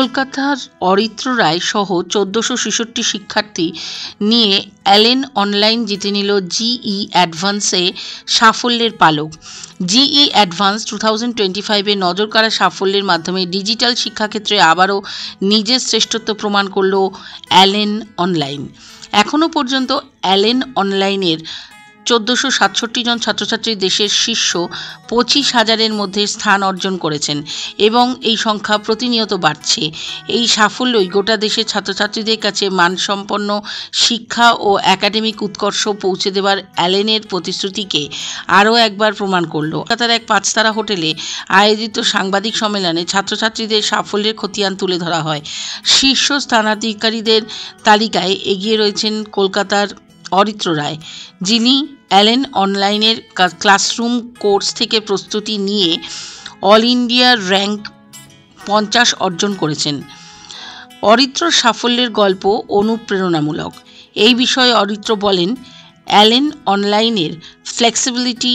কলকাতার অরিত্র রায় সহ 1466 শিক্ষার্থী নিয়ে অ্যালেন অনলাইন জিতে নিল জিই অ্যাডভান্সে সাফল্যের পালক। জিই অ্যাডভান্স 2025-এ নজর কাড়া সাফল্যের মাধ্যমে ডিজিটাল শিক্ষাক্ষেত্রে আবারও নিজের শ্রেষ্ঠত্ব প্রমাণ করল অ্যালেন অনলাইন। এখনও পর্যন্ত অ্যালেন অনলাইনের 1467 জন ছাত্রছাত্রী দেশের শীর্ষ 25,000-এর মধ্যে স্থান অর্জন করেছেন এবং এই সংখ্যা প্রতিনিয়ত বাড়ছে। এই সাফল্যই গোটা দেশের ছাত্রছাত্রীদের কাছে মানসম্পন্ন শিক্ষা ও একাডেমিক উৎকর্ষ পৌঁছে দেওয়ার অ্যালেনের প্রতিশ্রুতিকে আরও একবার প্রমাণ করল। কলকাতার এক 5-তারা হোটেলে আয়োজিত সাংবাদিক সম্মেলনে ছাত্রছাত্রীদের সাফল্যের খতিয়ান তুলে ধরা হয়। শীর্ষ স্থানাধিকারীদের তালিকায় এগিয়ে রয়েছেন কলকাতার অরিত্র রায়, যিনি অ্যালেন অনলাইনের ক্লাসরুম কোর্স থেকে প্রস্তুতি নিয়ে অল ইন্ডিয়া র্যাঙ্ক 50 অর্জন করেছেন। অরিত্রর সাফল্যের গল্প অনুপ্রেরণামূলক। এই বিষয়ে অরিত্র বলেন, অ্যালেন অনলাইনের ফ্লেক্সিবিলিটি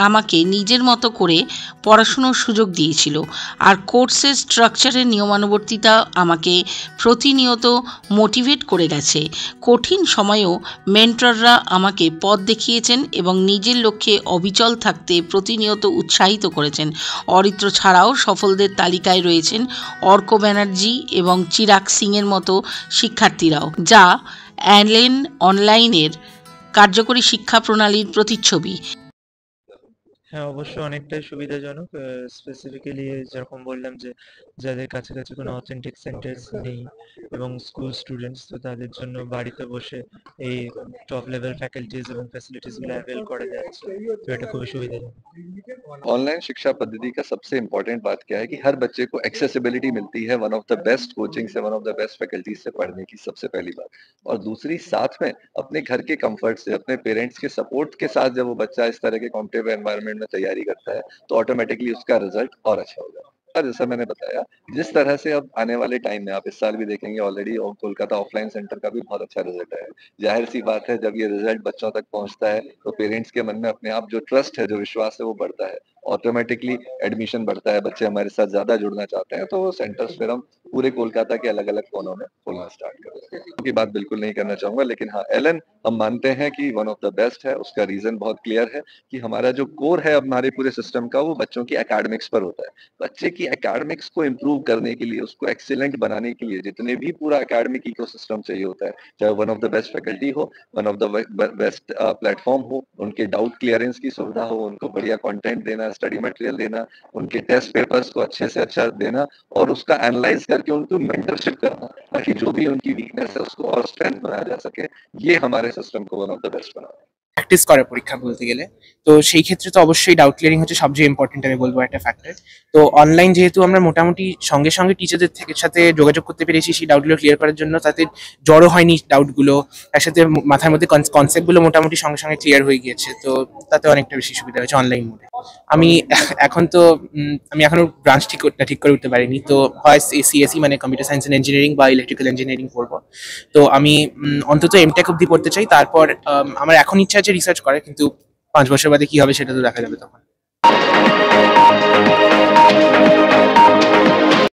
আমাকে নিজের মতো করে পড়াশুনোর সুযোগ দিয়েছিল, আর কোর্সের স্ট্রাকচারের নিয়মানুবর্তিতা আমাকে প্রতিনিয়ত মোটিভেট করে গেছে। কঠিন সময়েও মেন্টররা আমাকে পথ দেখিয়েছেন এবং নিজের লক্ষ্যে অবিচল থাকতে প্রতিনিয়ত উৎসাহিত করেছেন। অরিত্র ছাড়াও সফলদের তালিকায় রয়েছেন অর্ক ব্যানার্জি এবং চিরাগ সিংয়ের মতো শিক্ষার্থীরাও, যা অ্যালেন অনলাইনের কার্যকরী শিক্ষা প্রণালীর প্রতিচ্ছবি। হ্যাঁ, অবশ্যই অনেকটাই সুবিধাজনক। স্পেসিফিক্যালি যেরকম বললাম যে যাদের কাছাকাছি কোনো অথেন্টিক সেন্টার্স নেই এবং স্কুল স্টুডেন্টস, তো তাদের জন্য বাড়িতে বসে এই টপ লেভেল ফ্যাকাল্টিজ এবং ফ্যাসিলিটিসগুলো অ্যাভেল করা যাচ্ছে, তো এটা খুবই সুবিধাজনক। ऑनलाइन शिक्षा पद्धति का सबसे इम्पोर्टेंट बात क्या है कि हर बच्चे को एक्सेसिबिलिटी मिलती है, one of the best coaching से, one of the best faculties से पढ़ने की, सबसे पहली बात। और दूसरी, साथ में अपने घर के कंफर्ट से, अपने पेरेंट्स के सपोर्ट के साथ जब वो बच्चा इस तरह के कॉम्पिटिटिव एनवायरनमेंट में तैयारी करता है तो ऑटोमेटिकली उसका रिजल्ट और अच्छा होगा। जैसा मैंने बताया, जिस तरह से अब आने वाले टाइम में आप इस साल भी देखेंगे ऑलरेडी कोलकाता ऑफलाइन सेंटर का भी बहुत अच्छा रिजल्ट है। जाहिर सी बात है, जब ये रिजल्ट बच्चों तक पहुंचता है तो पेरेंट्स के मन में अपने आप जो ट्रस्ट है, जो विश्वास है, वो बढ़ता है, ऑटोमेटिकली एडमिशन बढ़ता है, बच्चे हमारे साथ ज्यादा जुड़ना चाहते हैं, तो वो सेंटर्स फिर हम पूरे कोलकाता के अलग अलग कोनों में खोलना स्टार्ट कर देते हैं। की बात बिल्कुल नहीं करना चाहूंगा, लेकिन हाँ, एलन हम मानते हैं कि वन ऑफ द बेस्ट है। उसका रीजन बहुत क्लियर है कि हमारा जो कोर है हमारे पूरे सिस्टम का, वो बच्चों की एकेडमिक्स पर होता है। बच्चे की एकेडमिक्स को इम्प्रूव करने के लिए, उसको एक्सीलेंट बनाने के लिए जितने भी पूरा एकेडमिक इकोसिस्टम चाहिए होता है, चाहे one of the best faculty हो, one of the best platform हो, उनके डाउट क्लियरेंस की सुविधा हो, उनको बढ़िया कंटेंट देना, स्टडी मटेरियल देना, उनके टेस्ट पेपर्स को अच्छे से अच्छा देना और उसका एनालाइज करके उनको मेंटरशिप करना, ताकि जो भी उनकी वीकनेस है उसको और स्ट्रेंथ बनाया जा सके। ये हमारे सिस्टम को वन ऑफ द बेस्ट बनाता है। প্র্যাকটিস করে পরীক্ষা বলতে গেলে, তো সেই ক্ষেত্রে তো অবশ্যই ডাউট ক্লিয়ারিং হচ্ছে সবচেয়ে ইম্পর্টেন্ট, আমি বলবো একটা ফ্যাক্টর। তো অনলাইন যেহেতু আমরা মোটামুটি সঙ্গে সঙ্গে টিচারদের সাথে যোগাযোগ করতে পেরেছি সেই ডাউটগুলো ক্লিয়ার করার জন্য, তাতে জড়ো হয়নি ডাউটগুলো, একসাথে মাথার মধ্যে কনসেপ্টগুলো মোটামুটি সঙ্গে সঙ্গে ক্লিয়ার হয়ে গিয়েছে, তো তাতে অনেকটা বেশি সুবিধা হয়েছে অনলাইন মোডে। আমি এখনো ব্রাঞ্চ ঠিক করে উঠতে পারিনি, তো হয় সিএসই মানে কম্পিউটার সায়েন্স অ্যান্ড ইঞ্জিনিয়ারিং বা ইলেকট্রিক্যাল ইঞ্জিনিয়ারিং পড়বো। তো আমি অন্তত এমটেক অবধি পড়তে চাই, তারপর আমার এখন ইচ্ছা আছে রিসার্চ করে, কিন্তু 5 বছর বাদে কি হবে সেটা তো দেখা যাবে তখন।